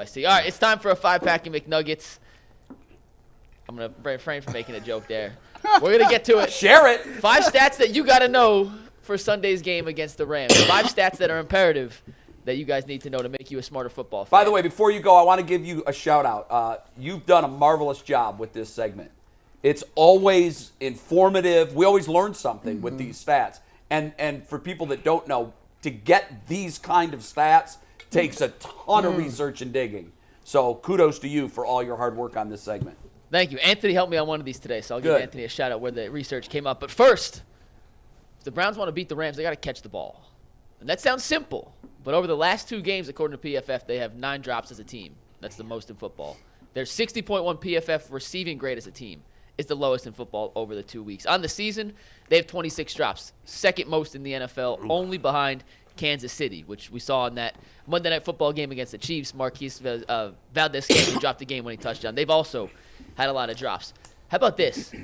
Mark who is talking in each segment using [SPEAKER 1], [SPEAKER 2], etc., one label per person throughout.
[SPEAKER 1] I see. All right, it's time for a 5-pack of McNuggets. I'm going to refrain from making a joke there. We're going to get to it.
[SPEAKER 2] Share it.
[SPEAKER 1] 5 stats that you got to know for Sunday's game against the Rams. 5 stats that are imperative that you guys need to know to make you a smarter football fan.
[SPEAKER 2] By the way, before you go, I want to give you a shout-out. You've done a marvelous job with this segment. It's always informative. We always learn something with these stats. And for people that don't know, to get these kind of stats takes a ton of research and digging. So kudos to you for all your hard work on this segment.
[SPEAKER 1] Thank you. Anthony helped me on one of these today, so I'll give Anthony a shout-out where the research came up. But first, if the Browns want to beat the Rams, they got to catch the ball. And that sounds simple, but over the last 2 games, according to PFF, they have 9 drops as a team. That's the most in football. Their 60.1 PFF receiving grade as a team is the lowest in football over the 2 weeks. On the season, they have 26 drops, second most in the NFL, only behind Kansas City, which we saw in that Monday Night Football game against the Chiefs. Marquise Valdez-Scantling dropped the game when he touchdown. They've also had a lot of drops. How about this?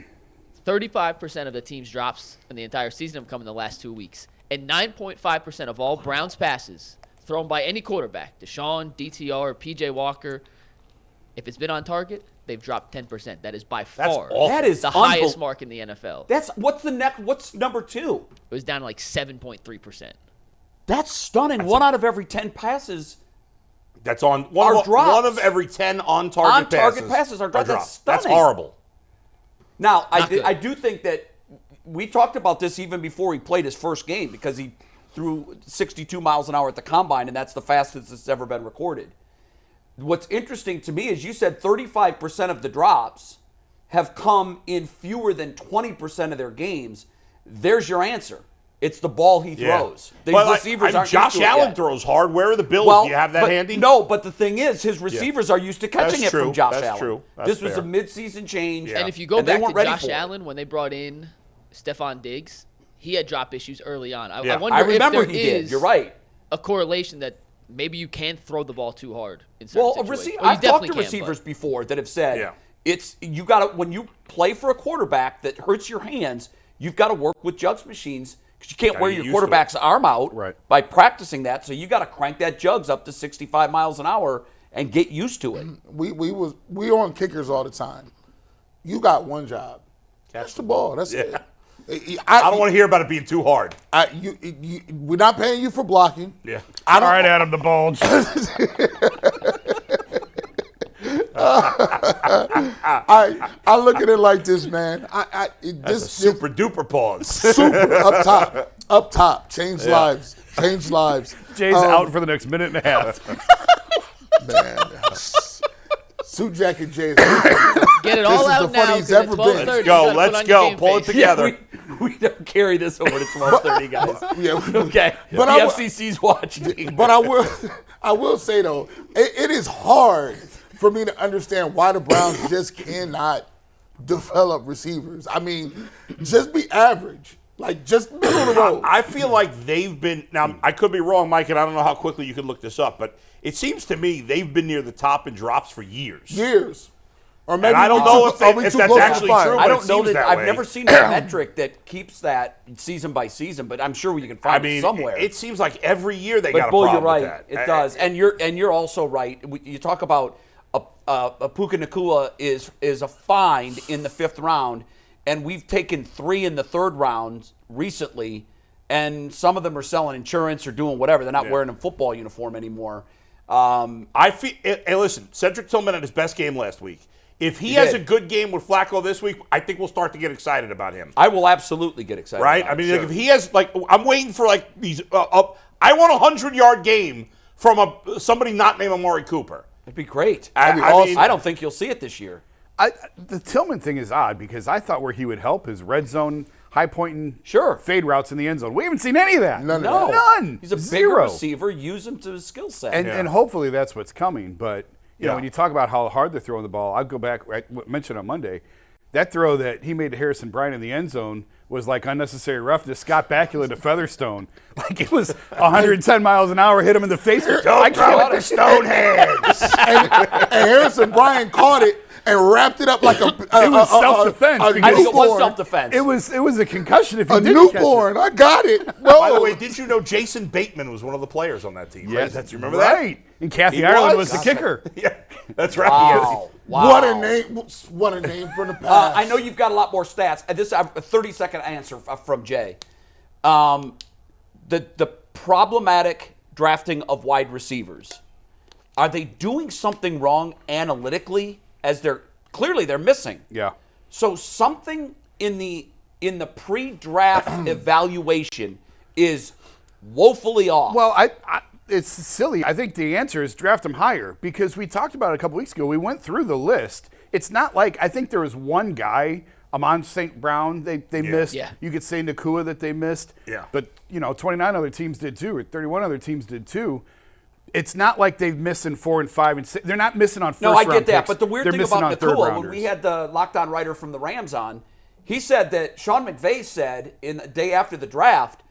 [SPEAKER 1] 35% of the team's drops in the entire season have come in the last 2 weeks. And 9.5% of all Browns passes thrown by any quarterback, Deshaun, DTR, PJ Walker, if it's been on target, they've dropped 10%. That is by far
[SPEAKER 2] that is
[SPEAKER 1] the highest mark in the NFL.
[SPEAKER 2] What's number 2?
[SPEAKER 1] It was down to like 7.3%.
[SPEAKER 2] That's stunning. 1 out of every 10 passes.
[SPEAKER 3] That's on
[SPEAKER 2] drops.
[SPEAKER 3] 1 of every 10 on-target
[SPEAKER 2] passes are drops. That's stunning.
[SPEAKER 3] That's horrible.
[SPEAKER 2] Now, I do think that we talked about this even before he played his first game because he threw 62 miles an hour at the combine, and that's the fastest it's ever been recorded. What's interesting to me is you said 35% of the drops have come in fewer than 20% of their games. There's your answer. It's the ball he throws. The receivers aren't
[SPEAKER 3] Josh
[SPEAKER 2] used to it
[SPEAKER 3] Allen
[SPEAKER 2] yet.
[SPEAKER 3] throws hard. Where are the Bills? Do you have that handy?
[SPEAKER 2] No, but the thing is, his receivers are used to catching it from Josh Allen.
[SPEAKER 3] That's true.
[SPEAKER 2] This was a midseason change.
[SPEAKER 1] And if you go back to Josh Allen, when they brought in Stephon Diggs, he had drop issues early on. I wonder if there is
[SPEAKER 2] You're right.
[SPEAKER 1] a correlation that maybe you can't throw the ball too hard in certain situations.
[SPEAKER 2] I've talked to receivers before that have said it's you got to when you play for a quarterback that hurts your hands, you've got to work with jugs machines because you can't wear your quarterback's arm out by practicing that. So you got to crank that jugs up to 65 miles an hour and get used to it.
[SPEAKER 4] We on kickers all the time. You got one job. Catch the ball. That's it.
[SPEAKER 3] I don't want to hear about it being too hard.
[SPEAKER 4] We're not paying you for blocking.
[SPEAKER 3] Yeah.
[SPEAKER 5] All right, Adam the Bulge.
[SPEAKER 4] I look at it like this, man.
[SPEAKER 3] That's a super duper pause.
[SPEAKER 4] Super up top. Change lives.
[SPEAKER 5] Jay's out for the next minute and a half.
[SPEAKER 4] Man, suit jacket Jay.
[SPEAKER 1] Get it all out now.
[SPEAKER 4] He's ever been.
[SPEAKER 3] Let's go. Pull it together.
[SPEAKER 2] Yeah, we don't carry this over to 12:30, guys. Okay.
[SPEAKER 4] But
[SPEAKER 2] the FCC's watching.
[SPEAKER 4] But I will say though, it is hard for me to understand why the Browns just cannot develop receivers. I mean, just be average. Like, just middle of the road.
[SPEAKER 3] I feel like they've been – now, I could be wrong, Mike, and I don't know how quickly you could look this up, but it seems to me they've been near the top in drops for years.
[SPEAKER 4] Or maybe
[SPEAKER 3] and I don't know if that's actually true,
[SPEAKER 2] I don't
[SPEAKER 3] but
[SPEAKER 2] know
[SPEAKER 3] it seems that
[SPEAKER 2] I've
[SPEAKER 3] way.
[SPEAKER 2] never seen a metric that keeps that season by season, but I'm sure you can find it somewhere.
[SPEAKER 3] It seems like every year they got a
[SPEAKER 2] Bull,
[SPEAKER 3] problem
[SPEAKER 2] you're right.
[SPEAKER 3] with that.
[SPEAKER 2] It does. And you're also right. You talk about a Puka Nacua is a find in the 5th round, and we've taken 3 in the 3rd round recently, and some of them are selling insurance or doing whatever. They're not wearing a football uniform anymore.
[SPEAKER 3] Listen, Cedric Tillman had his best game last week. If he has a good game with Flacco this week, I think we'll start to get excited about him.
[SPEAKER 2] I will absolutely get excited.
[SPEAKER 3] Right?
[SPEAKER 2] About
[SPEAKER 3] I mean, if he has, I'm waiting for these. I want a 100-yard game from somebody not named Amari Cooper.
[SPEAKER 2] It'd be great.
[SPEAKER 3] I
[SPEAKER 2] don't think you'll see it this year.
[SPEAKER 5] The Tillman thing is odd because I thought where he would help is red zone, high point, and fade routes in the end zone. We haven't seen any of that. None.
[SPEAKER 2] He's a bigger receiver. Use him to his skill set.
[SPEAKER 5] And hopefully that's what's coming. But you know, when you talk about how hard they're throwing the ball, I'll go back. I mentioned on Monday that throw that he made to Harrison Bryant in the end zone was like unnecessary roughness. Scott Bakula to Featherstone, like it was 110 miles an hour, hit him in the face.
[SPEAKER 3] Don't throw it to Stoneheads.
[SPEAKER 4] and Harrison Bryant caught it and wrapped it up like a.
[SPEAKER 5] It was self-defense.
[SPEAKER 2] I think it was self-defense.
[SPEAKER 5] It was a concussion. If you
[SPEAKER 4] a newborn, catch it. I got it.
[SPEAKER 3] By the way, did you know Jason Bateman was one of the players on that team?
[SPEAKER 5] Yes,
[SPEAKER 3] right? You remember that?
[SPEAKER 5] And Kathy
[SPEAKER 3] He
[SPEAKER 5] Ireland
[SPEAKER 3] was?
[SPEAKER 5] was the kicker.
[SPEAKER 3] Yeah, that's right.
[SPEAKER 2] Wow. Wow.
[SPEAKER 4] What a name! What a name from the past.
[SPEAKER 2] I know you've got a lot more stats. This a 30-second answer from Jay. The problematic drafting of wide receivers. Are they doing something wrong analytically? As they're missing.
[SPEAKER 5] Yeah.
[SPEAKER 2] So something in the pre-draft evaluation is woefully off.
[SPEAKER 5] Well, it's silly. I think the answer is draft them higher because we talked about it a couple weeks ago. We went through the list. It's not like I think there was one guy, Amon St. Brown, they missed.
[SPEAKER 1] Yeah.
[SPEAKER 5] You could say Nakua that they missed.
[SPEAKER 3] Yeah.
[SPEAKER 5] But, 29 other teams did too, or 31 other teams did too. It's not like they've missed in 4 and 5 and 6. They're not missing on first round
[SPEAKER 2] No, I get that.
[SPEAKER 5] picks.
[SPEAKER 2] But the weird
[SPEAKER 5] They're
[SPEAKER 2] thing
[SPEAKER 5] missing
[SPEAKER 2] about
[SPEAKER 5] on third
[SPEAKER 2] Nakua, when
[SPEAKER 5] rounders.
[SPEAKER 2] we had the lockdown writer from the Rams on, he said that Sean McVay said in the day after the draft,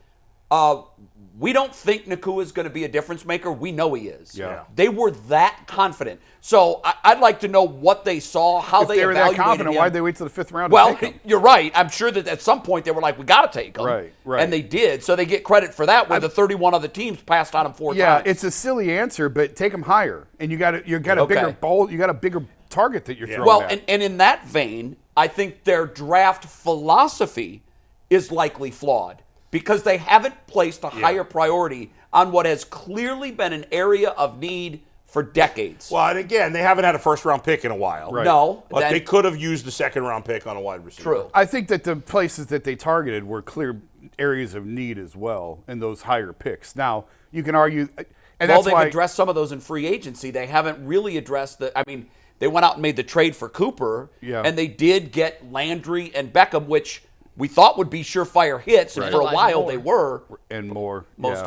[SPEAKER 2] we don't think Nakua is going to be a difference maker. We know he is.
[SPEAKER 5] Yeah.
[SPEAKER 2] They were that confident. So I'd like to know what they saw, how
[SPEAKER 5] if
[SPEAKER 2] they
[SPEAKER 5] they were that
[SPEAKER 2] evaluated
[SPEAKER 5] confident,
[SPEAKER 2] him.
[SPEAKER 5] why'd they wait till the 5th round
[SPEAKER 2] Well,
[SPEAKER 5] to take him?
[SPEAKER 2] you're right. I'm sure that at some point they were like, we got to take him.
[SPEAKER 5] Right.
[SPEAKER 2] And they did. So they get credit for that where the 31 other teams passed on him 4 times.
[SPEAKER 5] Yeah, it's a silly answer, but take them higher, and you got a
[SPEAKER 2] Okay.
[SPEAKER 5] bigger bowl. You got a bigger target that you're throwing
[SPEAKER 2] Well,
[SPEAKER 5] at.
[SPEAKER 2] and in that vein, I think their draft philosophy is likely flawed because they haven't placed a higher priority on what has clearly been an area of need for decades.
[SPEAKER 3] Well, and again, they haven't had a first-round pick in a while.
[SPEAKER 5] Right.
[SPEAKER 2] No,
[SPEAKER 3] But
[SPEAKER 2] then-
[SPEAKER 3] they could have used the second-round pick on a wide receiver.
[SPEAKER 2] True.
[SPEAKER 5] I think that the places that they targeted were clear areas of need as well in those higher picks. Now, you can argue, and
[SPEAKER 2] Well,
[SPEAKER 5] that's
[SPEAKER 2] they've
[SPEAKER 5] why
[SPEAKER 2] addressed some of those in free agency. They haven't really addressed they went out and made the trade for Cooper,
[SPEAKER 5] Yeah.
[SPEAKER 2] and they did get Landry and Beckham, which we thought would be surefire hits, and for a
[SPEAKER 1] Elijah
[SPEAKER 2] while
[SPEAKER 1] Moore.
[SPEAKER 2] they were.
[SPEAKER 5] and more.
[SPEAKER 2] Most.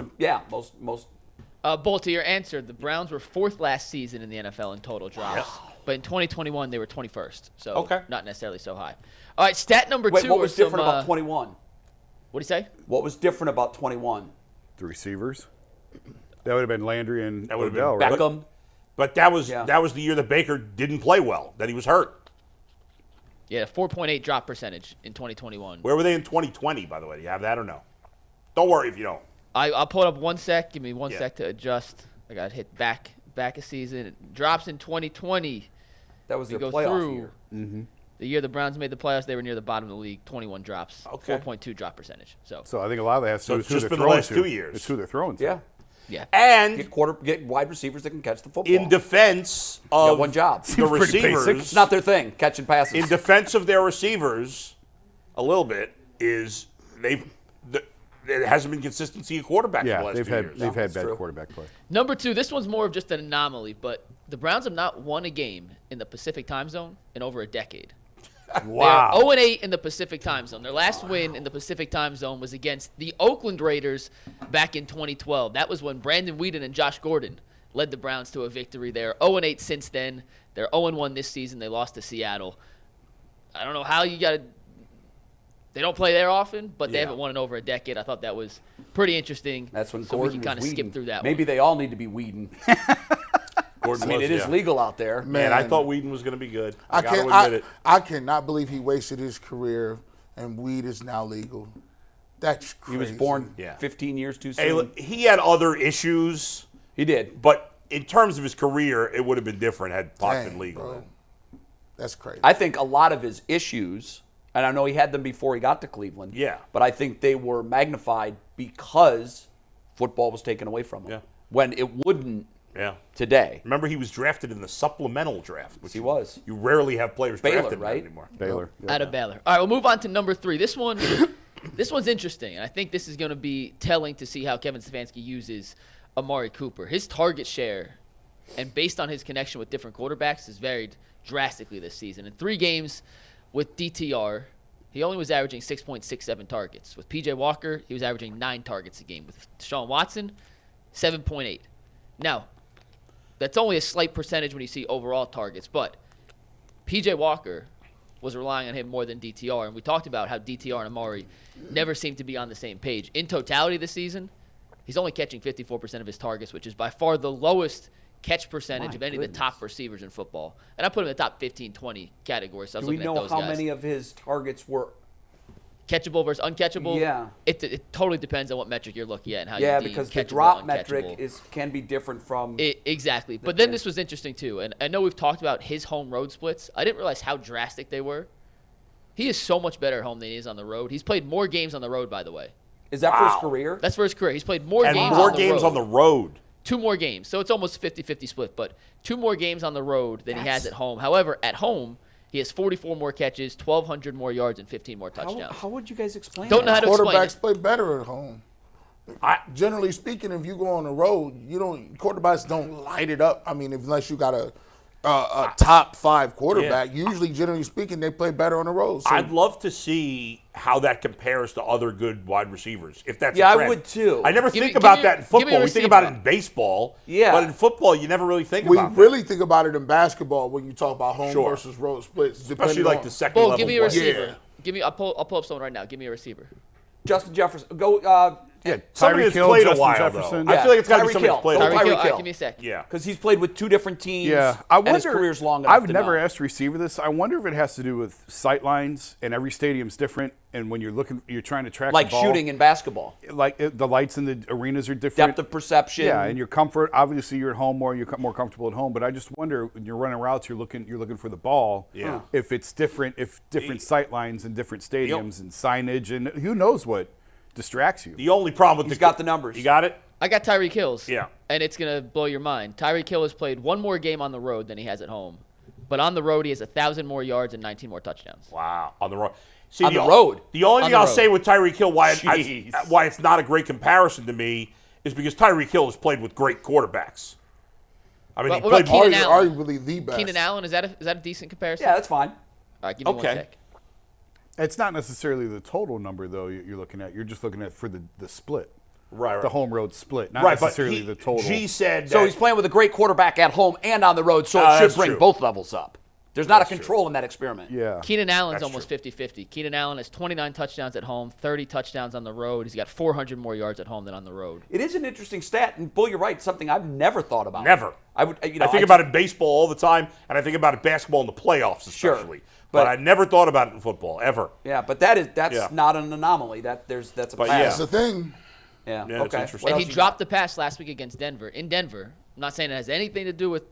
[SPEAKER 1] Bolt, to your answer, the Browns were 4th last season in the NFL in total drops. But in 2021, they were 21st. So
[SPEAKER 3] Okay.
[SPEAKER 1] not necessarily so high. All right, stat number
[SPEAKER 2] Wait,
[SPEAKER 1] 2.
[SPEAKER 2] what was different about 21?
[SPEAKER 1] What do you say?
[SPEAKER 2] What was different about 21?
[SPEAKER 5] The receivers. That would have been Landry and
[SPEAKER 3] That would have been
[SPEAKER 5] Odell, right?
[SPEAKER 2] Beckham.
[SPEAKER 3] But that was
[SPEAKER 2] Yeah.
[SPEAKER 3] the year that Baker didn't play well, that he was hurt.
[SPEAKER 1] Yeah, 4.8 drop percentage in 2021.
[SPEAKER 3] Where were they in 2020, by the way? Do you have that or no? Don't worry if you don't.
[SPEAKER 1] I'll pull it up 1 sec. Give me 1
[SPEAKER 3] Yeah.
[SPEAKER 1] sec to adjust. I got hit back a season. It drops in 2020.
[SPEAKER 2] That was
[SPEAKER 1] We
[SPEAKER 2] their
[SPEAKER 1] go
[SPEAKER 2] playoff
[SPEAKER 1] through.
[SPEAKER 2] year.
[SPEAKER 1] The year the Browns made the playoffs, they were near the bottom of the league. 21 drops.
[SPEAKER 3] Okay.
[SPEAKER 1] 4.2 drop percentage. So
[SPEAKER 5] So I think a lot of that has to
[SPEAKER 3] So
[SPEAKER 5] do
[SPEAKER 3] it's
[SPEAKER 5] with who
[SPEAKER 3] just
[SPEAKER 5] they're
[SPEAKER 3] been the
[SPEAKER 5] throwing
[SPEAKER 3] last
[SPEAKER 5] to.
[SPEAKER 3] 2 years.
[SPEAKER 5] It's who they're throwing to.
[SPEAKER 2] Yeah.
[SPEAKER 1] yeah.
[SPEAKER 3] And
[SPEAKER 2] Get wide receivers that can catch the football.
[SPEAKER 3] in defense
[SPEAKER 2] You got
[SPEAKER 3] of
[SPEAKER 2] one job.
[SPEAKER 3] the
[SPEAKER 5] Seems pretty basic.
[SPEAKER 3] receivers,
[SPEAKER 2] It's not their thing, catching passes.
[SPEAKER 3] in defense of their receivers, a little bit is there hasn't been consistency at quarterback for the
[SPEAKER 5] Yeah,
[SPEAKER 3] last
[SPEAKER 5] they've
[SPEAKER 3] 2
[SPEAKER 5] had
[SPEAKER 3] years.
[SPEAKER 5] bad
[SPEAKER 2] true.
[SPEAKER 5] quarterback play.
[SPEAKER 1] Number 2, this one's more of just an anomaly, but the Browns have not won a game in the Pacific time zone in over a decade.
[SPEAKER 5] Wow.
[SPEAKER 1] They are 0-8 in the Pacific time zone. Their last win in the Pacific time zone was against the Oakland Raiders back in 2012. That was when Brandon Weeden and Josh Gordon led the Browns to a victory there. 0-8 since then. They're 0-1 this season. They lost to Seattle. I don't know how you got to – they don't play there often, but they
[SPEAKER 3] Yeah.
[SPEAKER 1] haven't won in over a decade. I thought that was pretty interesting.
[SPEAKER 2] That's when
[SPEAKER 1] so
[SPEAKER 2] Gordon
[SPEAKER 1] we can kind of
[SPEAKER 2] was
[SPEAKER 1] skip
[SPEAKER 2] weeding.
[SPEAKER 1] through that
[SPEAKER 2] Maybe
[SPEAKER 1] one.
[SPEAKER 2] they all need to be weeding.
[SPEAKER 3] Gordon
[SPEAKER 2] I mean,
[SPEAKER 3] was,
[SPEAKER 2] it is
[SPEAKER 3] yeah.
[SPEAKER 2] legal out there.
[SPEAKER 3] Man, I thought Whedon was going to be good. I
[SPEAKER 4] I
[SPEAKER 3] got to
[SPEAKER 4] can't.
[SPEAKER 3] admit it.
[SPEAKER 4] I cannot believe he wasted his career and weed is now legal. That's
[SPEAKER 2] He
[SPEAKER 4] crazy.
[SPEAKER 2] was born
[SPEAKER 3] Yeah.
[SPEAKER 2] 15 years too
[SPEAKER 3] Hey,
[SPEAKER 2] soon.
[SPEAKER 3] look, he had other issues,
[SPEAKER 2] He did.
[SPEAKER 3] but in terms of his career, it would have been different had pot
[SPEAKER 4] Dang,
[SPEAKER 3] been legal.
[SPEAKER 4] bro. That's crazy.
[SPEAKER 2] I think a lot of his issues, and I know he had them before he got to Cleveland.
[SPEAKER 3] Yeah.
[SPEAKER 2] But I think they were magnified because football was taken away from him.
[SPEAKER 3] Yeah.
[SPEAKER 2] When it wouldn't
[SPEAKER 3] Yeah.
[SPEAKER 2] today.
[SPEAKER 3] Remember, he was drafted in the supplemental draft, which
[SPEAKER 2] He was.
[SPEAKER 3] You rarely have players
[SPEAKER 2] Baylor,
[SPEAKER 3] drafted in that
[SPEAKER 2] right?
[SPEAKER 3] anymore.
[SPEAKER 5] Baylor. Yeah.
[SPEAKER 1] Out of Baylor. All right, we'll move on to number 3. This one's interesting, and I think this is going to be telling to see how Kevin Stefanski uses Amari Cooper. His target share, and based on his connection with different quarterbacks, has varied drastically this season. In 3 games with DTR, he only was averaging 6.67 targets. With PJ Walker, he was averaging 9 targets a game. With Deshaun Watson, 7.8. Now, that's only a slight percentage when you see overall targets, but PJ Walker was relying on him more than DTR, and we talked about how DTR and Amari never seemed to be on the same page. In totality this season, he's only catching 54% of his targets, which is by far the lowest catch percentage
[SPEAKER 2] My
[SPEAKER 1] of any of
[SPEAKER 2] goodness.
[SPEAKER 1] the top receivers in football. And I put him in the top 15, 20 categories. So I was
[SPEAKER 2] Do we
[SPEAKER 1] looking at
[SPEAKER 2] know
[SPEAKER 1] those
[SPEAKER 2] how
[SPEAKER 1] guys.
[SPEAKER 2] many of his targets were
[SPEAKER 1] catchable versus uncatchable.
[SPEAKER 2] Yeah.
[SPEAKER 1] It totally depends on what metric you're looking at and how
[SPEAKER 2] Yeah,
[SPEAKER 1] you deem
[SPEAKER 2] because the
[SPEAKER 1] catchable,
[SPEAKER 2] drop
[SPEAKER 1] uncatchable.
[SPEAKER 2] metric can be different from.
[SPEAKER 1] Exactly. But then this was interesting, too. And I know we've talked about his home road splits. I didn't realize how drastic they were. He is so much better at home than he is on the road. He's played more games on the road, by the way.
[SPEAKER 2] Is that for his career?
[SPEAKER 1] That's for his career. He's played more
[SPEAKER 3] and
[SPEAKER 1] games
[SPEAKER 3] more
[SPEAKER 1] on the
[SPEAKER 3] games
[SPEAKER 1] road.
[SPEAKER 3] on the road.
[SPEAKER 1] 2 more games. So it's almost 50-50 split, but 2 more games on the road than he has at home. However, at home, he has 44 more catches, 1,200 more yards, and 15 more touchdowns.
[SPEAKER 2] How would you guys explain
[SPEAKER 1] Don't know how
[SPEAKER 2] that?
[SPEAKER 1] to explain
[SPEAKER 4] Quarterbacks
[SPEAKER 1] it.
[SPEAKER 4] play better at home. Generally speaking, if you go on the road, quarterbacks don't light it up. I mean, unless you got a top 5 quarterback, usually, generally speaking, they play better on the road. So
[SPEAKER 3] I'd love to see how that compares to other good wide receivers. If that's
[SPEAKER 2] Yeah,
[SPEAKER 3] a
[SPEAKER 2] I
[SPEAKER 3] trend.
[SPEAKER 2] would too.
[SPEAKER 3] I never
[SPEAKER 1] Give
[SPEAKER 3] think
[SPEAKER 1] me-
[SPEAKER 3] about
[SPEAKER 1] give me-
[SPEAKER 3] that in
[SPEAKER 1] give me a
[SPEAKER 3] football. We think about it
[SPEAKER 1] receiver.
[SPEAKER 3] in baseball.
[SPEAKER 2] Yeah.
[SPEAKER 3] But in football, you never really think
[SPEAKER 4] we
[SPEAKER 3] about that.
[SPEAKER 4] really think about it in basketball when you talk about home
[SPEAKER 3] Sure.
[SPEAKER 4] versus road splits.
[SPEAKER 3] Especially
[SPEAKER 4] depending
[SPEAKER 3] like
[SPEAKER 4] on-
[SPEAKER 3] the second
[SPEAKER 1] Bull,
[SPEAKER 3] level.
[SPEAKER 1] give me a
[SPEAKER 3] players.
[SPEAKER 1] receiver. Give me. I'll pull up someone right now. Give me a receiver.
[SPEAKER 2] Justin Jefferson. Go.
[SPEAKER 3] Somebody
[SPEAKER 5] Tyreek
[SPEAKER 3] that's
[SPEAKER 5] Hill,
[SPEAKER 3] played a
[SPEAKER 5] Justin
[SPEAKER 3] while,
[SPEAKER 5] Jefferson.
[SPEAKER 3] though. I feel like it's got to be
[SPEAKER 2] Tyreek
[SPEAKER 3] somebody
[SPEAKER 2] Hill.
[SPEAKER 3] that's played a
[SPEAKER 2] Go
[SPEAKER 3] while.
[SPEAKER 1] Tyreek Hill.
[SPEAKER 2] Tyreek
[SPEAKER 1] All right,
[SPEAKER 2] Hill.
[SPEAKER 1] give me a sec.
[SPEAKER 3] Yeah.
[SPEAKER 2] Because he's played with 2 different teams.
[SPEAKER 5] Yeah, I wonder.
[SPEAKER 2] And his career's long enough
[SPEAKER 5] I've
[SPEAKER 2] to
[SPEAKER 5] never
[SPEAKER 2] know.
[SPEAKER 5] asked receiver this. I wonder if it has to do with sight lines, and every stadium's different. And when you're trying to track
[SPEAKER 2] Like
[SPEAKER 5] the ball,
[SPEAKER 2] shooting in basketball.
[SPEAKER 5] the lights in the arenas are different.
[SPEAKER 2] Depth of perception.
[SPEAKER 5] Yeah, and your comfort. Obviously, you're at home more. You're more comfortable at home. But I just wonder when you're running routes, you're looking for the ball.
[SPEAKER 3] Yeah.
[SPEAKER 5] If it's different, if different sight lines in different stadiums and signage, and who knows what distracts you.
[SPEAKER 3] The only problem with
[SPEAKER 2] He's got the numbers.
[SPEAKER 3] You got it?
[SPEAKER 1] I got Tyreek Hill's.
[SPEAKER 3] Yeah.
[SPEAKER 1] And it's going to blow your mind. Tyreek Hill has played 1 more game on the road than he has at home. But on the road, he has 1,000 more yards and 19 more touchdowns.
[SPEAKER 3] Wow. On the road. See,
[SPEAKER 2] On the road?
[SPEAKER 3] The only
[SPEAKER 1] On
[SPEAKER 3] thing
[SPEAKER 1] the
[SPEAKER 3] I'll
[SPEAKER 1] road.
[SPEAKER 3] say with Tyreek Hill, why
[SPEAKER 2] Jeez.
[SPEAKER 3] it's not a great comparison to me, is because Tyreek Hill has played with great quarterbacks. I mean,
[SPEAKER 1] What
[SPEAKER 3] he
[SPEAKER 1] about
[SPEAKER 3] played
[SPEAKER 1] Keenan Allen?
[SPEAKER 4] arguably the best.
[SPEAKER 1] Keenan Allen, is that a decent comparison?
[SPEAKER 2] Yeah, that's fine.
[SPEAKER 1] All right, give me one
[SPEAKER 3] Okay.
[SPEAKER 1] sec.
[SPEAKER 5] It's not necessarily the total number though. You're looking at. You're just looking at for the split.
[SPEAKER 3] Right.
[SPEAKER 5] The home road split, not
[SPEAKER 3] right, but
[SPEAKER 5] necessarily the total.
[SPEAKER 3] G said
[SPEAKER 2] So
[SPEAKER 3] that-
[SPEAKER 2] he's playing with a great quarterback at home and on the road, so it
[SPEAKER 3] that's
[SPEAKER 2] should bring
[SPEAKER 3] true.
[SPEAKER 2] both levels up. There's not
[SPEAKER 3] That's
[SPEAKER 2] a control in that experiment.
[SPEAKER 5] Yeah.
[SPEAKER 1] Keenan Allen's
[SPEAKER 3] That's
[SPEAKER 1] almost 50-50. Keenan Allen has 29 touchdowns at home, 30 touchdowns on the road. He's got 400 more yards at home than on the road.
[SPEAKER 2] It is an interesting stat, and Bull, you're right. Something I've never thought about.
[SPEAKER 3] Never.
[SPEAKER 2] I would.
[SPEAKER 3] I think about it in baseball all the time, and I think about it basketball in the playoffs
[SPEAKER 2] Sure.
[SPEAKER 3] especially. But I never thought about it in football, ever.
[SPEAKER 2] Yeah, but that's
[SPEAKER 3] Yeah.
[SPEAKER 2] not an anomaly. That's a
[SPEAKER 3] But
[SPEAKER 2] pass.
[SPEAKER 3] yeah.
[SPEAKER 4] That's the thing.
[SPEAKER 2] Yeah.
[SPEAKER 3] Yeah, it's
[SPEAKER 2] Okay.
[SPEAKER 3] interesting.
[SPEAKER 2] What
[SPEAKER 1] And
[SPEAKER 2] else
[SPEAKER 1] he
[SPEAKER 2] you
[SPEAKER 1] dropped
[SPEAKER 2] got?
[SPEAKER 1] the pass last week against Denver. In Denver, I'm not saying it has anything to do with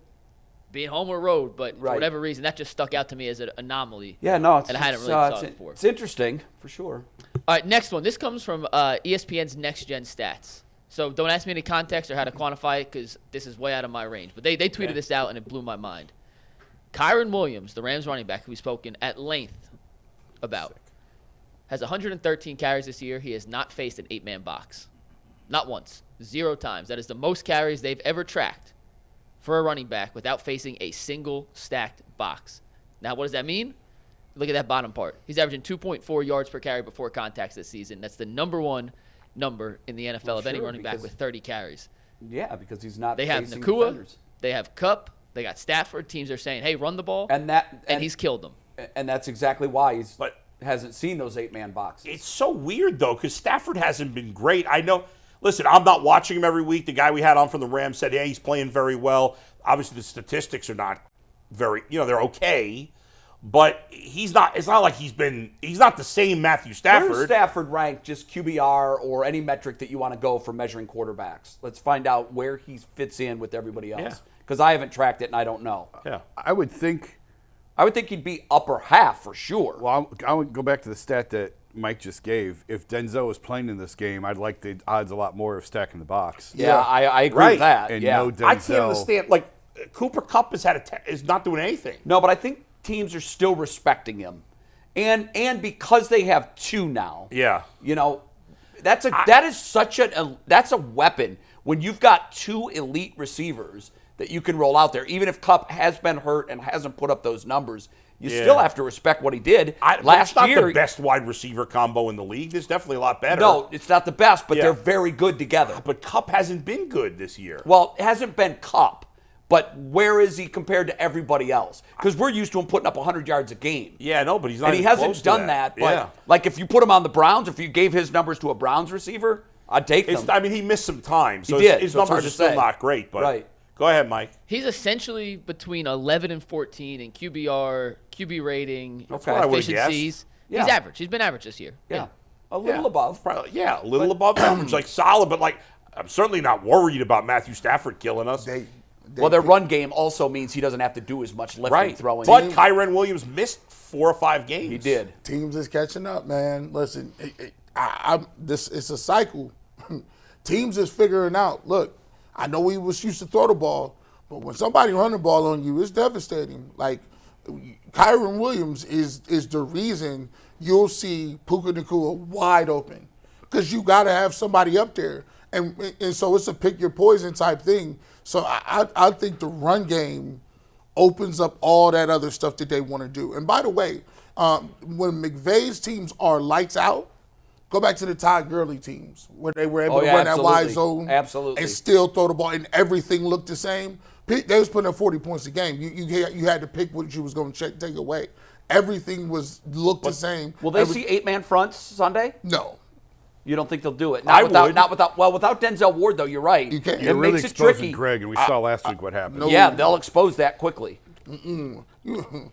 [SPEAKER 1] being home or road, but for
[SPEAKER 2] Right.
[SPEAKER 1] whatever reason, that just stuck out to me as an anomaly.
[SPEAKER 2] Yeah, no,
[SPEAKER 1] and I hadn't really saw it before.
[SPEAKER 2] It's interesting for sure.
[SPEAKER 1] All right, next one. This comes from ESPN's Next Gen Stats. So don't ask me any context or how to quantify it because this is way out of my range. But they tweeted this out and it blew my mind. Kyren Williams, the Rams running back who we've spoken at length about, has 113 carries this year. He has not faced an 8-man box. Not once. 0 times. That is the most carries they've ever tracked for a running back without facing a single stacked box. Now, what does that mean? Look at that bottom part. He's averaging 2.4 yards per carry before contacts this season. That's the number 1 number in the NFL of any
[SPEAKER 2] sure,
[SPEAKER 1] running back
[SPEAKER 2] because-
[SPEAKER 1] with 30 carries.
[SPEAKER 2] Yeah, because he's not.
[SPEAKER 1] They have
[SPEAKER 2] facing
[SPEAKER 1] Nakua,
[SPEAKER 2] defenders.
[SPEAKER 1] they have Kupp, they got Stafford. Teams are saying, hey, run the ball,
[SPEAKER 2] and
[SPEAKER 1] he's killed them.
[SPEAKER 2] And that's exactly why he's
[SPEAKER 3] But-
[SPEAKER 2] hasn't seen those 8-man boxes.
[SPEAKER 3] It's so weird, though, because Stafford hasn't been great. I know. Listen, I'm not watching him every week. The guy we had on from the Rams said, he's playing very well. Obviously, the statistics are not very, they're okay. But he's not, it's not like he's not the same Matthew
[SPEAKER 2] Where's
[SPEAKER 3] Stafford.
[SPEAKER 2] Stafford ranked, just QBR or any metric that you want to go for measuring quarterbacks? Let's find out where he fits in with everybody
[SPEAKER 3] Yeah.
[SPEAKER 2] else. Because I haven't tracked it and I don't know.
[SPEAKER 3] Yeah.
[SPEAKER 5] I would think.
[SPEAKER 2] I would think he'd be upper half for sure.
[SPEAKER 5] Well, I would go back to the stat that Mike just gave. If Denzel was playing in this game, I'd like the odds a lot more of stacking the box.
[SPEAKER 2] Yeah, I agree
[SPEAKER 3] Right.
[SPEAKER 2] with that.
[SPEAKER 5] And
[SPEAKER 2] yeah.
[SPEAKER 5] no Denzel.
[SPEAKER 3] I can't understand. Like, Cooper Kupp is not doing anything.
[SPEAKER 2] No, but I think teams are still respecting him. And because they have 2 now.
[SPEAKER 3] Yeah.
[SPEAKER 2] That is such that's a weapon when you've got 2 elite receivers that you can roll out there. Even if Kupp has been hurt and hasn't put up those numbers, you still have to respect what he did.
[SPEAKER 3] Last
[SPEAKER 2] Last year,
[SPEAKER 3] not the best wide receiver combo in the league. There's definitely a lot better.
[SPEAKER 2] no, it's not the best, but
[SPEAKER 3] Yeah.
[SPEAKER 2] they're very good together.
[SPEAKER 3] But Kupp hasn't been good this year.
[SPEAKER 2] Well, it hasn't been Kupp, but where is he compared to everybody else? Because we're used to him putting up 100 yards a game.
[SPEAKER 3] Yeah, no, but he's not
[SPEAKER 2] And he
[SPEAKER 3] even
[SPEAKER 2] hasn't
[SPEAKER 3] close to
[SPEAKER 2] done that. But
[SPEAKER 3] Yeah.
[SPEAKER 2] like if you put him on the Browns, if you gave his numbers to a Browns receiver, I'd take them.
[SPEAKER 3] I mean, he missed some time, so
[SPEAKER 2] He did,
[SPEAKER 3] his
[SPEAKER 2] so it's hard
[SPEAKER 3] numbers
[SPEAKER 2] to
[SPEAKER 3] are still
[SPEAKER 2] say.
[SPEAKER 3] not great. But
[SPEAKER 2] Right.
[SPEAKER 3] Go ahead, Mike.
[SPEAKER 1] He's essentially between 11 and 14 in QBR, QB rating,
[SPEAKER 3] what I would've
[SPEAKER 1] efficiencies.
[SPEAKER 2] Yeah.
[SPEAKER 1] He's average. He's been average this year.
[SPEAKER 2] Yeah. A little above.
[SPEAKER 3] Probably, a little above average, like solid, but like I'm certainly not worried about Matthew Stafford killing us.
[SPEAKER 2] Well, their run game also means he doesn't have to do as much lifting, throwing.
[SPEAKER 3] But Kyren Williams missed 4 or 5 games.
[SPEAKER 2] He did.
[SPEAKER 4] Teams is catching up, man. Listen, it's a cycle. Teams is figuring out. Look, I know we was used to throw the ball, but when somebody run the ball on you, it's devastating. Like Kyren Williams is the reason you'll see Puka Nacua wide open, because you got to have somebody up there, and so it's a pick your poison type thing. So I think the run game opens up all that other stuff that they want to do. And by the way, when McVay's teams are lights out, go back to the Todd Gurley teams where they were able to run that wide zone and still throw the ball, and everything looked the same. They was putting up 40 points a game. You had to pick what you was going to take away. Everything looked the same.
[SPEAKER 2] Will they see 8-man fronts Sunday?
[SPEAKER 4] No.
[SPEAKER 2] You don't think they'll do it?
[SPEAKER 3] Without
[SPEAKER 2] Denzel Ward, though, you're right.
[SPEAKER 4] You can't.
[SPEAKER 5] You're
[SPEAKER 2] It
[SPEAKER 5] really
[SPEAKER 2] makes it
[SPEAKER 5] exposing
[SPEAKER 2] tricky.
[SPEAKER 5] Greg, and we saw last week what happened.
[SPEAKER 2] Yeah, they'll expose that quickly.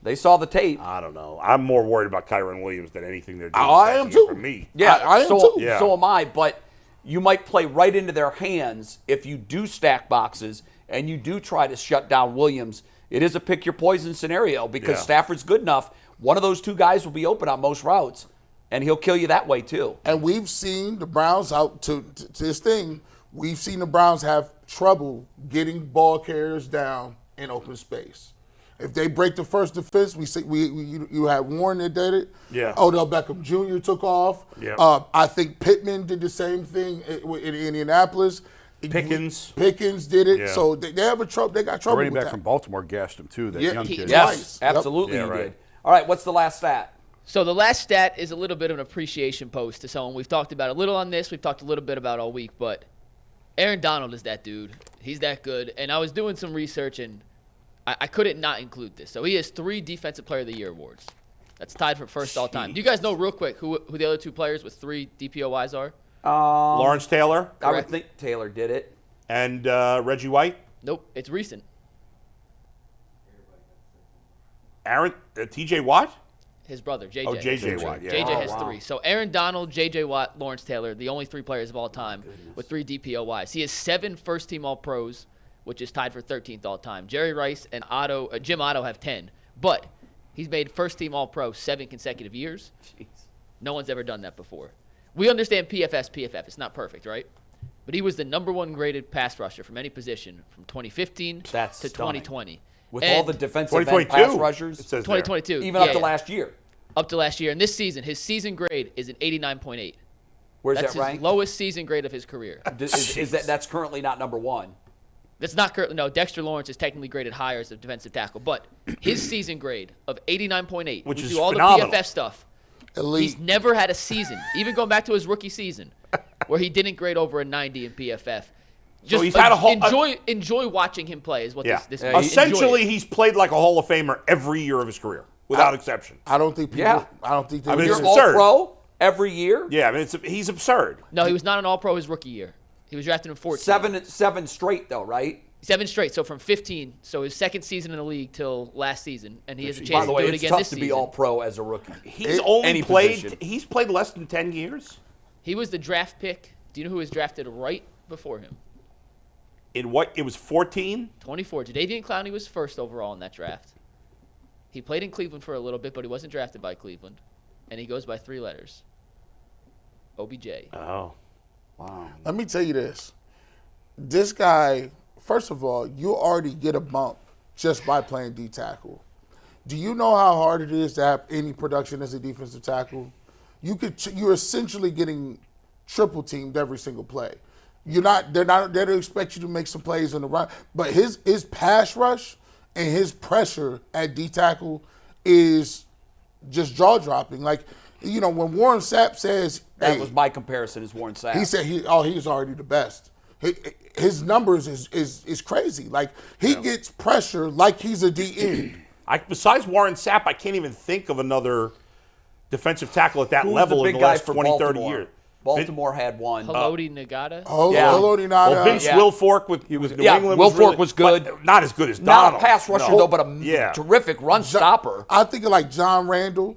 [SPEAKER 2] They saw the tape.
[SPEAKER 3] I don't know. I'm more worried about Kyren Williams than anything they're doing.
[SPEAKER 4] I am too.
[SPEAKER 3] For me.
[SPEAKER 2] Yeah,
[SPEAKER 4] I am too.
[SPEAKER 3] Yeah.
[SPEAKER 2] So am I, but you might play right into their hands if you do stack boxes and you do try to shut down Williams. It is a pick your poison scenario because Stafford's good enough. One of those two guys will be open on most routes, and he'll kill you that way too.
[SPEAKER 4] And we've seen the Browns out to this thing. We've seen the Browns have trouble getting ball carriers down in open space. If they break the first defense, you had Warren that did it.
[SPEAKER 3] Yeah.
[SPEAKER 4] Odell Beckham Jr. took off.
[SPEAKER 3] Yeah.
[SPEAKER 4] I think Pittman did the same thing in Indianapolis.
[SPEAKER 3] Pickens
[SPEAKER 4] did it.
[SPEAKER 3] Yeah.
[SPEAKER 4] So they have they got trouble
[SPEAKER 5] Running
[SPEAKER 4] with
[SPEAKER 5] back
[SPEAKER 4] that.
[SPEAKER 5] from Baltimore gassed him too. That young kid.
[SPEAKER 2] Yes,
[SPEAKER 4] Yep.
[SPEAKER 2] absolutely
[SPEAKER 3] Yeah,
[SPEAKER 2] you
[SPEAKER 3] right.
[SPEAKER 2] did. All right, what's the last stat?
[SPEAKER 1] So the last stat is a little bit of an appreciation post to someone. We've talked about a little on this. We've talked a little bit about all week, but Aaron Donald is that dude. He's that good. And I was doing some research, and I couldn't not include this. So he has 3 Defensive Player of the Year awards. That's tied for first all time. Do you guys know real quick who the other 2 players with 3 DPOYs are?
[SPEAKER 3] Lawrence Taylor.
[SPEAKER 2] I would think Taylor did it.
[SPEAKER 3] And Reggie White.
[SPEAKER 1] Nope, it's recent.
[SPEAKER 3] T.J. Watt.
[SPEAKER 1] His brother, JJ.
[SPEAKER 3] Oh, J.J. Watt. Yeah.
[SPEAKER 1] JJ has 3. So Aaron Donald, JJ Watt, Lawrence Taylor, the only 3 players of all time with 3 DPOYs. He has 7 first-team All-Pros, which is tied for 13th all-time. Jerry Rice and Jim Otto have 10. But he's made first-team All-Pro 7 consecutive years.
[SPEAKER 2] Jeez.
[SPEAKER 1] No one's ever done that before. We understand PFF. It's not perfect, right? But he was the number 1 graded pass rusher from any position from 2015 to
[SPEAKER 2] That's stunning.
[SPEAKER 1] 2020.
[SPEAKER 2] With
[SPEAKER 1] And
[SPEAKER 2] all the defensive end
[SPEAKER 3] 2022
[SPEAKER 2] pass rushers,
[SPEAKER 3] it says there.
[SPEAKER 1] 2022.
[SPEAKER 2] even up to last year.
[SPEAKER 1] Up to last year. And this season, his season grade is an 89.8.
[SPEAKER 2] Where's
[SPEAKER 1] That's
[SPEAKER 2] that
[SPEAKER 1] his
[SPEAKER 2] ranked?
[SPEAKER 1] lowest season grade of his career.
[SPEAKER 2] That's currently not number 1.
[SPEAKER 1] That's not currently. No, Dexter Lawrence is technically graded higher as a defensive tackle, but his season grade of 89.8,
[SPEAKER 3] Which
[SPEAKER 1] we
[SPEAKER 3] is
[SPEAKER 1] do all
[SPEAKER 3] phenomenal.
[SPEAKER 1] the PFF stuff.
[SPEAKER 4] Elite.
[SPEAKER 1] He's never had a season, even going back to his rookie season, where he didn't grade over a 90 in PFF. Just
[SPEAKER 3] he's had a whole-
[SPEAKER 1] enjoy watching him play is what this
[SPEAKER 2] Yeah,
[SPEAKER 3] Essentially, he's played like a Hall of Famer every year of his career, without exception.
[SPEAKER 4] I don't think people.
[SPEAKER 2] Yeah.
[SPEAKER 4] I don't think they.
[SPEAKER 3] I mean,
[SPEAKER 2] You're
[SPEAKER 3] it's
[SPEAKER 2] all
[SPEAKER 3] absurd.
[SPEAKER 2] pro every year.
[SPEAKER 3] Yeah, I mean, he's absurd.
[SPEAKER 1] No, he was not an All-Pro his rookie year. He was drafted in 14.
[SPEAKER 2] 7 straight though, right?
[SPEAKER 1] 7 straight. So from 15. So his second season in the league till last season, and he has a
[SPEAKER 2] By
[SPEAKER 1] chance
[SPEAKER 2] the
[SPEAKER 1] to
[SPEAKER 2] way,
[SPEAKER 1] do it
[SPEAKER 2] it's
[SPEAKER 1] again
[SPEAKER 2] tough
[SPEAKER 1] this
[SPEAKER 2] to
[SPEAKER 1] season.
[SPEAKER 2] be all pro as a rookie.
[SPEAKER 3] He's played less than 10 years.
[SPEAKER 1] He was the draft pick. Do you know who was drafted right before him?
[SPEAKER 3] In what? It was 14?
[SPEAKER 1] 24. Jadeveon Clowney was first overall in that draft. He played in Cleveland for a little bit, but he wasn't drafted by Cleveland. And he goes by 3 letters. OBJ.
[SPEAKER 3] Oh.
[SPEAKER 2] Wow.
[SPEAKER 4] Let me tell you this. This guy, first of all, you already get a bump just by playing D tackle. Do you know how hard it is to have any production as a defensive tackle? You're essentially getting triple teamed every single play. They don't expect you to make some plays on the run, but his pass rush and his pressure at D tackle is just jaw dropping. Like, when Warren Sapp says
[SPEAKER 2] That was my comparison as Warren Sapp.
[SPEAKER 4] he said he's already the best. His numbers is crazy. Like, he gets pressure like he's a DN.
[SPEAKER 3] Besides Warren Sapp, I can't even think of another defensive tackle at that
[SPEAKER 2] Who's
[SPEAKER 3] level
[SPEAKER 2] the big
[SPEAKER 3] in the
[SPEAKER 2] guy
[SPEAKER 3] last
[SPEAKER 2] for
[SPEAKER 3] 20, 30
[SPEAKER 2] Baltimore?
[SPEAKER 3] years.
[SPEAKER 2] Baltimore had one.
[SPEAKER 1] Haloti Ngata.
[SPEAKER 3] Well, Vince Wilfork with New England
[SPEAKER 2] Wilfork was good.
[SPEAKER 3] but not as good as
[SPEAKER 2] Not
[SPEAKER 3] Donald.
[SPEAKER 2] a pass rusher,
[SPEAKER 3] No.
[SPEAKER 2] though, but a terrific run stopper.
[SPEAKER 4] I think of like John Randall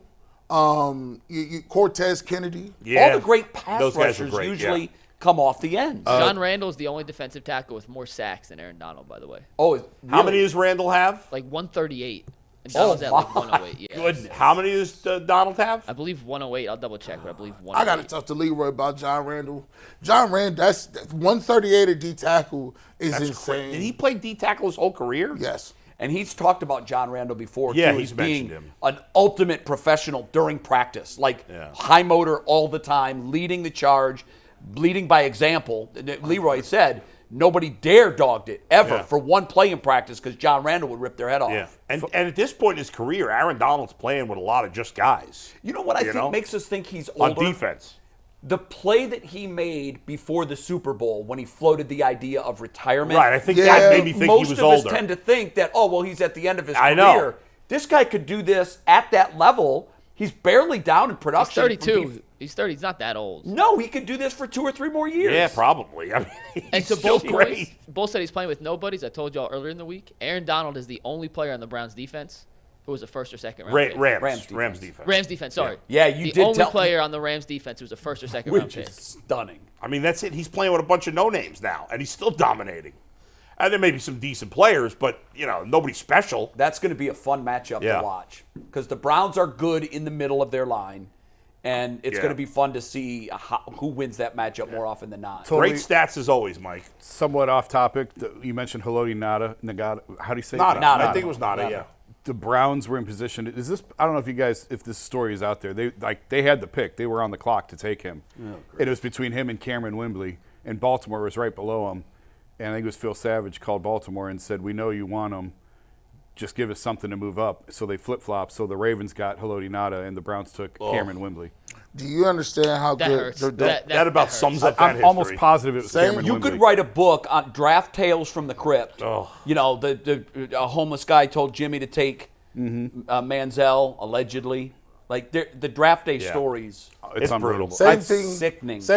[SPEAKER 4] Cortez Kennedy.
[SPEAKER 3] Yeah.
[SPEAKER 2] All the great pass
[SPEAKER 3] Those guys are
[SPEAKER 2] rushers
[SPEAKER 3] great,
[SPEAKER 2] usually
[SPEAKER 3] yeah.
[SPEAKER 2] come off the ends.
[SPEAKER 1] John Randall is the only defensive tackle with more sacks than Aaron Donald, by the way.
[SPEAKER 2] Oh, really?
[SPEAKER 3] How many does Randall have?
[SPEAKER 1] Like 138. And Donald's at like 108. Yeah.
[SPEAKER 2] Goodness.
[SPEAKER 3] How many does Donald have?
[SPEAKER 1] I believe 108. I'll double check, but I believe 108.
[SPEAKER 4] I got to talk to Leroy about John Randall. John Randall, that's 138 at D tackle is insane.
[SPEAKER 3] Did he play D tackle his whole career?
[SPEAKER 4] Yes.
[SPEAKER 2] And he's talked about John Randall before,
[SPEAKER 3] Yeah,
[SPEAKER 2] too,
[SPEAKER 3] he's
[SPEAKER 2] as being
[SPEAKER 3] mentioned him.
[SPEAKER 2] an ultimate professional during practice. Like,
[SPEAKER 3] Yeah.
[SPEAKER 2] high motor all the time, leading the charge, leading by example. Leroy said nobody dare dogged it ever
[SPEAKER 3] Yeah.
[SPEAKER 2] for one play in practice because John Randall would rip their head off.
[SPEAKER 3] Yeah. And at this point in his career, Aaron Donald's playing with a lot of just guys.
[SPEAKER 2] You know what I think
[SPEAKER 3] know?
[SPEAKER 2] makes us think he's
[SPEAKER 3] On
[SPEAKER 2] older?
[SPEAKER 3] defense.
[SPEAKER 2] The play that he made before the Super Bowl when he floated the idea of retirement.
[SPEAKER 3] Right. I think
[SPEAKER 4] Yeah,
[SPEAKER 3] that made me think
[SPEAKER 2] Most
[SPEAKER 3] he was
[SPEAKER 2] of
[SPEAKER 3] older.
[SPEAKER 2] us tend to think that, oh, well, he's at the end of his
[SPEAKER 3] I
[SPEAKER 2] career.
[SPEAKER 3] know.
[SPEAKER 2] This guy could do this at that level. He's barely down in
[SPEAKER 1] He's
[SPEAKER 2] production.
[SPEAKER 1] 32. He's 30. He's not that old.
[SPEAKER 2] No, he could do this for 2 or 3 more years.
[SPEAKER 3] Yeah, probably. I mean,
[SPEAKER 1] And
[SPEAKER 3] he's
[SPEAKER 1] to
[SPEAKER 3] still
[SPEAKER 1] both
[SPEAKER 3] great.
[SPEAKER 1] points, both said he's playing with nobodies. I told y'all earlier in the week. Aaron Donald is the only player on the Browns defense who was a first or second round pick.
[SPEAKER 3] Rams defense.
[SPEAKER 1] Rams defense, sorry.
[SPEAKER 2] Yeah, you
[SPEAKER 1] the
[SPEAKER 2] did
[SPEAKER 1] only
[SPEAKER 2] tell-
[SPEAKER 1] player on the Rams defense who was a first or second round
[SPEAKER 2] Which
[SPEAKER 1] pick.
[SPEAKER 2] is stunning.
[SPEAKER 3] I mean, that's it. He's playing with a bunch of no-names now, and he's still dominating. And there may be some decent players, but, nobody special.
[SPEAKER 2] That's going to be a fun matchup
[SPEAKER 3] Yeah.
[SPEAKER 2] to watch because the Browns are good in the middle of their line, and it's
[SPEAKER 3] Yeah.
[SPEAKER 2] going to be fun to see who wins that matchup more often than not.
[SPEAKER 5] Totally.
[SPEAKER 3] Great stats as always, Mike.
[SPEAKER 5] Somewhat off topic. You mentioned Haloti Nagata. How do you say
[SPEAKER 3] Nada.
[SPEAKER 5] it?
[SPEAKER 3] I think it was Nada, yeah.
[SPEAKER 5] The Browns were in position. Is this? I don't know if you guys, if this story is out there. They had the pick. They were on the clock to take him. It was between him and Kiren Williams, and Baltimore was right below him. And I think it was Phil Savage called Baltimore and said, "We know you want him. Just give us something to move up." So they flip-flopped. So the Ravens got Haloti Nada, and the Browns took Kiren Williams.
[SPEAKER 4] Do you understand how
[SPEAKER 1] That
[SPEAKER 4] good
[SPEAKER 1] hurts.
[SPEAKER 3] That about
[SPEAKER 1] hurts.
[SPEAKER 3] sums up that
[SPEAKER 5] I'm
[SPEAKER 3] history.
[SPEAKER 5] almost positive it was
[SPEAKER 4] Same.
[SPEAKER 5] Kiren
[SPEAKER 2] You
[SPEAKER 5] Williams.
[SPEAKER 2] could write a book on draft tales from the crypt.
[SPEAKER 3] Oh.
[SPEAKER 2] A homeless guy told Jimmy to take Manziel, allegedly. Like, the draft day
[SPEAKER 3] Yeah.
[SPEAKER 2] stories.
[SPEAKER 5] It's
[SPEAKER 3] brutal.
[SPEAKER 5] unbelievable.
[SPEAKER 4] Same
[SPEAKER 2] That's
[SPEAKER 4] thing.
[SPEAKER 2] sickening.
[SPEAKER 4] Same